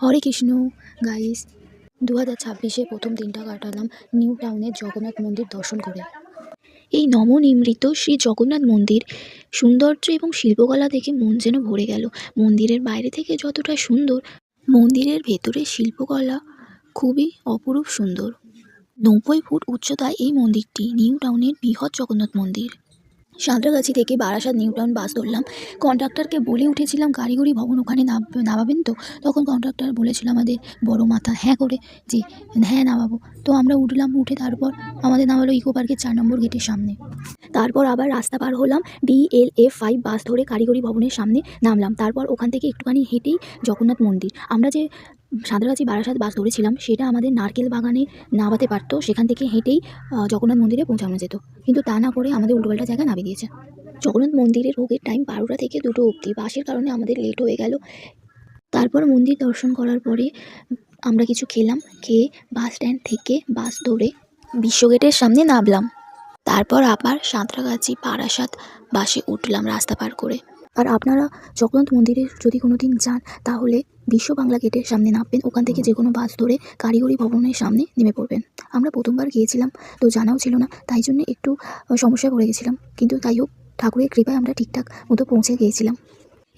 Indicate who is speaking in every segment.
Speaker 1: হরে Krishna guys, 2026-এ প্রথম দিনটা কাটালাম নিউ টাউনের জগন্নাথ মন্দির দর্শন করে। এই নবনির্মিত শ্রী জগন্নাথ মন্দির সৌন্দর্য এবং শিল্পকলা দেখে মন যেন ভরে গেল। মন্দিরের বাইরে থেকে যতটা সুন্দর, মন্দিরের ভেতরে শিল্পকলা খুবই অপরূপ সুন্দর। 90 ফুট উচ্চতায় এই মন্দিরটি নিউ টাউনের বৃহৎ জগন্নাথ মন্দির। সাঁতরাগাছি থেকে বারাসাত নিউ টাউন বাস ধরলাম। কন্ডাক্টরকে বলে উঠেছিলাম কারিগরি ভবন ওখানে নামাবেন তো। তখন কন্ডাক্টর বলেছিল আমাদের বড় মাথা হ্যাঁ করে যে হ্যাঁ নামাবো। তো আমরা উঠলাম, উঠে তারপর আমাদের নামালো ইকো পার্কের 4 নম্বর গেটের সামনে। তারপর আবার রাস্তা পার হলাম, DLF 5 বাস ধরে কারিগরি ভবনের সামনে নামলাম। তারপর ওখান থেকে একটুখানি হেঁটেই জগন্নাথ মন্দির। আমরা যে সাঁতরাগাছি বারাসাত বাস ধরেছিলাম সেটা আমাদের নারকেল বাগানে নামাতে পারতো, সেখান থেকে হেঁটেই জগন্নাথ মন্দিরে পৌঁছানো যেত, কিন্তু তা না করে আমাদের উল্টোপাল্টা জায়গায় নামিয়ে দিয়েছে। জগন্নাথ মন্দিরের ভোগের টাইম 12টা থেকে 2টো অবধি। বাসের কারণে আমাদের লেট হয়ে গেল। তারপর মন্দির দর্শন করার পরে আমরা কিছু খেলাম, খেয়ে বাস স্ট্যান্ড থেকে বাস ধরে বিশ্বগেটের সামনে নামলাম। তারপর আবার সাঁতরাগাছি বারাসাত বাসে উঠলাম রাস্তা পার করে। আর আপনারা জগন্নাথ মন্দিরে যদি কোনো দিন যান তাহলে বিশ্ব বাংলা গেটের সামনে নামবেন, ওখান থেকে যে কোনো বাস ধরে কারিগরি ভবনের সামনে নেমে পড়বেন। আমরা প্রথমবার গিয়েছিলাম, তো জানাও ছিল না, তাই জন্য একটু সমস্যায় পড়ে গেছিলাম, কিন্তু তাই হোক ঠাকুরের কৃপায় আমরা ঠিকঠাক মতো পৌঁছে গিয়েছিলাম।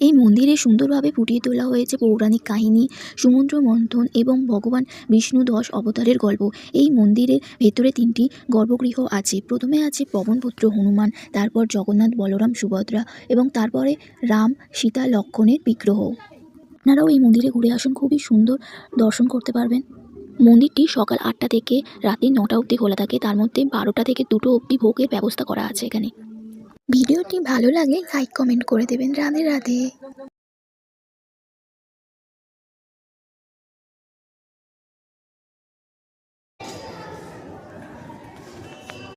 Speaker 1: এই মন্দিরে সুন্দরভাবে ফুটিয়ে তোলা হয়েছে পৌরাণিক কাহিনী, সমুদ্র মন্থন এবং ভগবান বিষ্ণু 10 অবতারের গল্প। এই মন্দিরের ভেতরে 3টি গর্ভগৃহ আছে। প্রথমে আছে পবনপুত্র হনুমান, তারপর জগন্নাথ, বলরাম, সুভদ্রা এবং তারপরে রাম, সীতা, লক্ষ্মণের বিগ্রহ। আপনারাও এই মন্দিরে ঘুরে আসুন, খুবই সুন্দর দর্শন করতে পারবেন। মন্দিরটি সকাল 8টা থেকে রাতে 9টা অবধি খোলা থাকে, তার মধ্যে 12টা থেকে 2টো অবধি ভোগের ব্যবস্থা করা আছে এখানে। ভিডিওটি ভালো লাগলে লাইক কমেন্ট করে দেবেন। রাধে রাধে।